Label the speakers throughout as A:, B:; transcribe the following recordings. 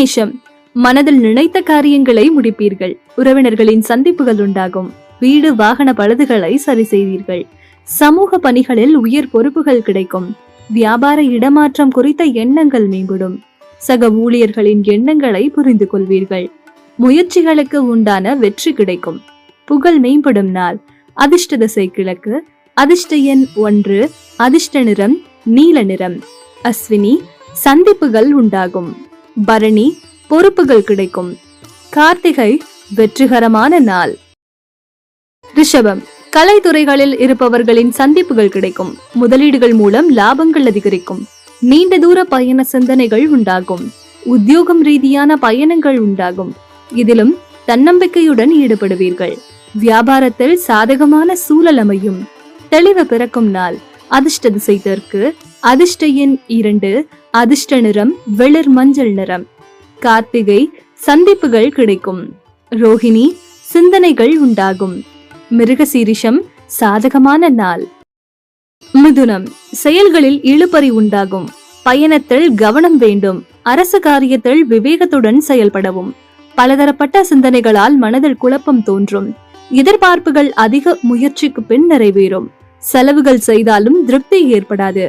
A: மேஷம், மனதில் நினைத்த காரியங்களை முடிப்பீர்கள். உறவினர்களின் சந்திப்புகள் உண்டாகும். வீடு வாகன பழுதுகளை சரி செய்வீர்கள். சமூக பணிகளில் உயர் பொறுப்புகள் கிடைக்கும். வியாபார இடமாற்றம் குறித்த எண்ணங்கள் மேம்படும். சக ஊழியர்களின் எண்ணங்களை புரிந்து கொள்வீர்கள். முயற்சிகளுக்கு உண்டான வெற்றி கிடைக்கும். புகழ் மேம்படும் நாள். அதிர்ஷ்ட திசை கிழக்கு. அதிர்ஷ்ட எண் 1. அதிர்ஷ்ட நிறம் நீல நிறம். அஸ்வினி, சந்திப்புகள் உண்டாகும். பரணி, பொறுப்புகள் கிடைக்கும். கார்த்திகை, வெற்றிகரமான நாள். ரிஷபம், கலைத்துறைகளில் இருப்பவர்களின் சந்திப்புகள் கிடைக்கும். முதலீடுகள் மூலம் லாபங்கள் அதிகரிக்கும். நீண்ட தூர பயண சிந்தனைகள் உண்டாகும். உத்தியோகம் ரீதியான பயணங்கள் உண்டாகும். இதிலும் தன்னம்பிக்கையுடன் ஈடுபடுவீர்கள். வியாபாரத்தில் சாதகமான சூழல் அமையும். தெளிவு பிறக்கும் நாள். அதிர்ஷ்ட திசை தெற்கு. அதிர்ஷ்ட எண் 2. அதிர்ஷ்ட நிறம் வெளிர் மஞ்சள் நிறம். கார்த்திகை, சந்திப்புகள் கிடைக்கும். ரோஹிணி, சிந்தனைகள் உண்டாகும். மிருகசீரிஷம், சாதகமான நாள். மிதுனம், செயல்களில் இழுபறி உண்டாகும். பயணத்தில் கவனம் வேண்டும். அரசு காரியத்தில் விவேகத்துடன் செயல்படவும். பலதரப்பட்ட சிந்தனைகளால் மனதில் குழப்பம் தோன்றும். எதிர்பார்ப்புகள் அதிக முயற்சிக்கு பின் நிறைவேறும். செலவுகள் செய்தாலும் திருப்தி ஏற்படாது.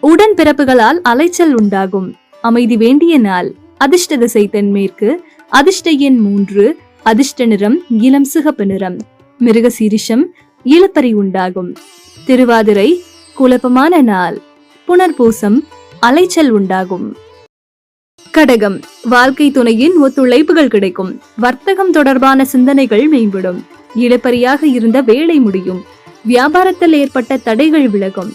A: உடன்பிறப்புகளால் அலைச்சல் உண்டாகும். அமைதி வேண்டிய நாள். அதிர்ஷ்ட திசை தென்மேற்கு. அதிர்ஷ்ட எண் 3. அதிர்ஷ்ட நிறம் இளம் சிகப்பு நிறம். மிருகசீரிஷம், இழுபறி உண்டாகும். திருவாதிரை, குழப்பமான நாள். புனர்பூசம், அலைச்சல் உண்டாகும். கடகம், வாழ்க்கை துணையின் ஒத்துழைப்புகள் கிடைக்கும். வர்த்தகம் தொடர்பான சிந்தனைகள் மேம்படும். இழுபறியாக இருந்த வேலை முடியும். வியாபாரத்தில் ஏற்பட்ட தடைகள் விலகும்.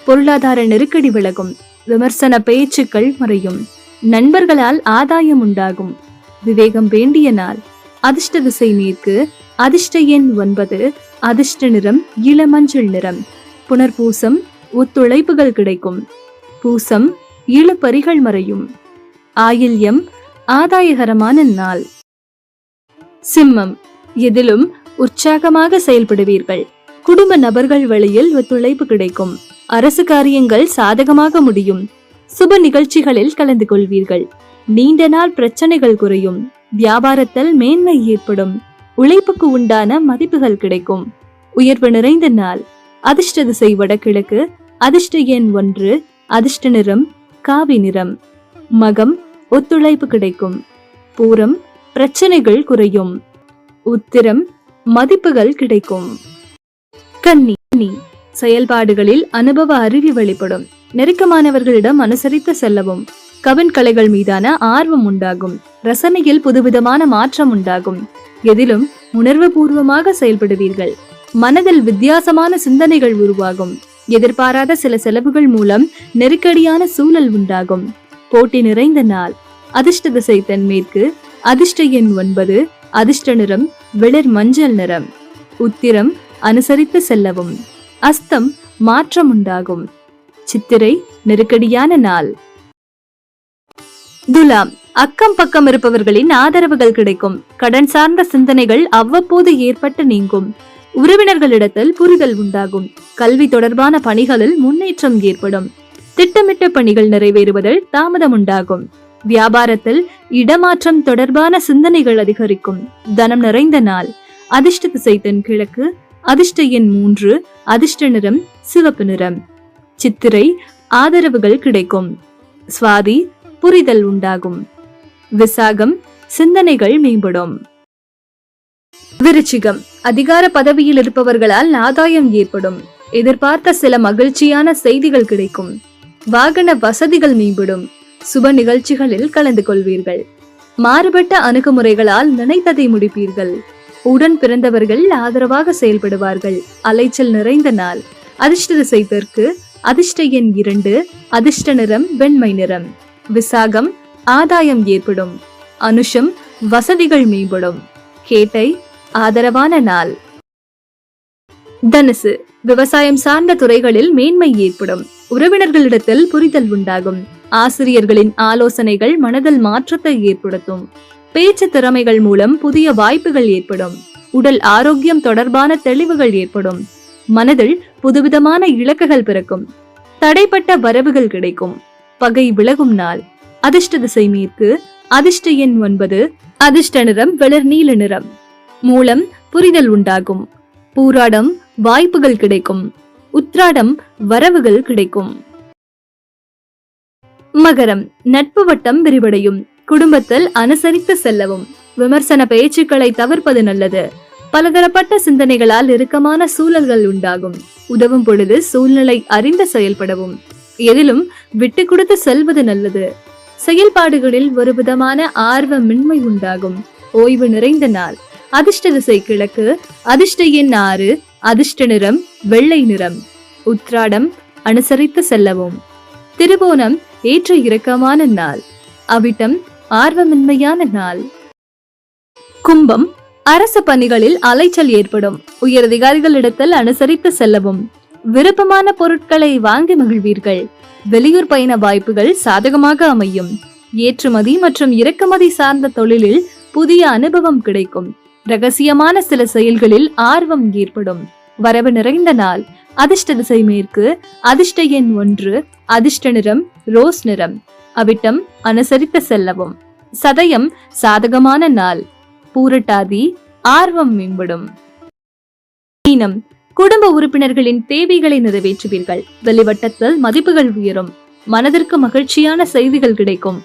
A: பொருளாதார நெருக்கடி விலகும். விமர்சன பேச்சுக்கள் மறையும். நண்பர்களால் ஆதாயம் உண்டாகும். விவேகம் வேண்டிய நாள். அதிர்ஷ்ட திசை மேற்கு. அதிர்ஷ்ட எண் 9. அதிர்ஷ்ட நிறம் இளமஞ்சள் நிறம். புனர்பூசம், ஒத்துழைப்புகள் கிடைக்கும். பூசம், இழுபறிகள் மறையும். ஆயில்யம், ஆதாயகரமான நாள். சிம்மம், எதிலும் உற்சாகமாக செயல்படுவீர்கள். குடும்ப நபர்கள் வழியில் ஒத்துழைப்பு கிடைக்கும். அரசு காரியங்கள் சாதகமாக முடியும். சுப நிகழ்ச்சிகளில் கலந்து கொள்வீர்கள். நீண்ட நாள் பிரச்சனைகள் குறையும். வியாபாரத்தில் மேன்மை ஏற்படும். உழைப்புக்கு உண்டான மதிப்புகள் கிடைக்கும். உயர்வு நிறைந்த நாள். அதிர்ஷ்ட திசை வடகிழக்கு. அதிர்ஷ்ட எண் 1. அதிர்ஷ்ட நிறம் காவி நிறம். மகம், ஒத்துழைப்பு கிடைக்கும். பூரம், பிரச்சனைகள் குறையும். உத்திரம், மதிப்புகள் கிடைக்கும். கன்னி, செயல்பாடுகளில் அனுபவ அறிவு வெளிப்படும். நெருக்கமானவர்களிடம் அனுசரித்து செல்லவும். கவின் கலைகள் மீதான ஆர்வம் உண்டாகும். ரசனையில் புதுவிதமான மாற்றம் உண்டாகும். எதிலும் உணர்வு பூர்வமாக செயல்படுவீர்கள். மனதில் வித்தியாசமான சிந்தனைகள் உருவாகும். எதிர்பாராத சில செலவுகள் மூலம் நெருக்கடியான சூழல் உண்டாகும். போட்டி நிறைந்த நாள். அதிர்ஷ்ட திசை தென்மேற்கு. அதிர்ஷ்ட எண் 9. அதிர்ஷ்ட நிறம் வெளிர் மஞ்சள் நிறம். உத்திரம், அனுசரித்து செல்லவும். அஸ்தம், மாற்றம் உண்டாகும். சித்திரை, நெருக்கடியான நாள். துலாம், அக்கம் பக்கம் இருப்பவர்களின் ஆதரவுகள் கிடைக்கும். கடன் சார்ந்த சிந்தனைகள் அவ்வப்போது ஏற்பட்டு நீங்கும். உறவினர்களிடத்தில் புரிதல் உண்டாகும். கல்வி தொடர்பான பணிகளில் முன்னேற்றம் ஏற்படும். திட்டமிட்ட பணிகள் நிறைவேறுவதில் தாமதம் உண்டாகும். வியாபாரத்தில் இடமாற்றம் தொடர்பான சிந்தனைகள் அதிகரிக்கும். தனம் நிறைந்த நாள். அதிர்ஷ்ட திசை தென்கிழக்கு. அதிர்ஷ்ட எண் 3. அதிர்ஷ்ட நிறம் சிவப்பு நிறம். சித்திரை, ஆதரவுகள் கிடைக்கும். சுவாதி, புரிதல் உண்டாகும். விசாகம், சிந்தனைகள் மேம்படும். விருச்சிகம், அதிகார பதவியில் இருப்பவர்களால் ஆதாயம் ஏற்படும். எதிர்பார்த்த சில மகிழ்ச்சியான செய்திகள் கிடைக்கும். வாகன வசதிகள் மேம்படும். சுப நிகழ்ச்சிகளில் கலந்து கொள்வீர்கள். மாறுபட்ட அணுகுமுறைகளால் நினைத்ததை முடிப்பீர்கள். உடன் பிறந்தவர்கள் ஆதரவாக செயல்படுவார்கள். அலைச்சல் நிறைந்த நாள். அதிர்ஷ்ட திசை தெற்கு. அதிர்ஷ்ட எண் 2. அதிர்ஷ்ட நிறம் வெண்மை நிறம். விசாகம், ஆதாயம் ஏற்படும். அனுஷம், வசதிகள் மேம்படும். கேட்டை, ஆதரவான நாள். தனுசு, விவசாயம் சார்ந்த துறைகளில் மேன்மை ஏற்படும். உறவினர்களிடத்தில் புரிதல் உண்டாகும். ஆசிரியர்களின் ஆலோசனைகள் மனதில் மாற்றத்தை ஏற்படுத்தும். பேச்சு திறமைகள் மூலம் புதிய வாய்ப்புகள் ஏற்படும். உடல் ஆரோக்கியம் தொடர்பான தெளிவுகள் ஏற்படும். மனதில் புதுவிதமான இலக்குகள் பிறக்கும். தடைப்பட்ட வரவுகள் கிடைக்கும். பகை விலகும் நாள். அதிர்ஷ்ட திசை மேற்கு. அதிர்ஷ்ட எண் 9. அதிர்ஷ்ட நிறம் வெளிர் நீல நிறம். மூலம் புரிதல் உண்டாகும். பூராடம் வாய்ப்புகள் கிடைக்கும். உத்ராடம் வரவுகள் கிடைக்கும். மகரம் நட்பு வட்டம் விரிவடையும். குடும்பத்தில் அனுசரித்து செல்லவும். விமர்சன பேச்சுக்களை தவிர்ப்பது நல்லது. பலதரப்பட்ட சிந்தனைகளால் இறுக்கமான சூழல்கள் உண்டாகும். உதவும் பொழுது சூழ்நிலை அறிந்து செயல்படவும். எதிலும் விட்டு கொடுத்து செல்வது நல்லது. செயல்பாடுகளில் ஒரு விதமான ஆர்வமின்மை உண்டாகும். ஓய்வு நிறைந்த நாள். அதிர்ஷ்ட திசை கிழக்கு. அதிர்ஷ்ட எண் 6. அதிர்ஷ்ட நிறம் வெள்ளை நிறம். உத்ராடம் அனுசரித்து செல்லவும். திருவோணம் ஏற்ற இறக்கமான நாள். அவிட்டம் ஆர்வமின்மையான நாள். கும்பம் அரசு பணிகளில் அலைச்சல் ஏற்படும். உயரதிகாரிகளிடத்தில் அனுசரித்து செல்லவும். விருப்பமான பொருட்களை வாங்கி மகிழ்வீர்கள். வெளியூர் பயண வாய்ப்புகள் சாதகமாக அமையும். ஏற்றுமதி மற்றும் இறக்குமதி சார்ந்த தொழிலில் புதிய அனுபவம் கிடைக்கும். ரகசியமான சில செயல்களில் ஆர்வம் ஏற்படும். வரவு நிறைந்த நாள். அதிர்ஷ்ட திசை மேற்கு. அதிர்ஷ்ட எண் 1. அதிர்ஷ்ட நிறம் ரோஸ் நிறம். அவிட்டம் அனுசரித்து செல்லவும். சதயம் சாதகமான நாள். பூரட்டாதி ஆர்வம் மேம்படும். மீனம் குடும்ப உறுப்பினர்களின் தேவைகளை நிறைவேற்றுவீர்கள். வெளிவட்டத்தில் மதிப்புகள் உயரும். மனதிற்கு மகிழ்ச்சியான செய்திகள் கிடைக்கும்.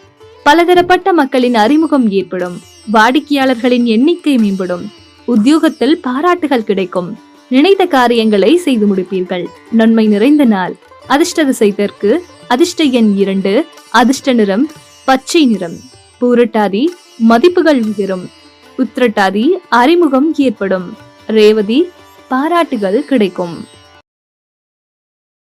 A: பலதரப்பட்ட மக்களின் அறிமுகம் ஏற்படும். வாடிக்கையாளர்களின் எண்ணிக்கை மேம்படும். உத்தியோகத்தில் பாராட்டுகள் கிடைக்கும். நினைத்த காரியங்களை செய்து முடிப்பீர்கள். நன்மை நிறைந்த நாள். அதிர்ஷ்ட திசை தெற்கு. அதிர்ஷ்ட எண் 2. அதிர்ஷ்ட நிறம் பச்சை நிறம். பூரட்டாதி மதிப்புகள் உயரும். உத்திரட்டாதி அறிமுகம் ஏற்படும். ரேவதி பாராட்டுகள் கிடைக்கும்.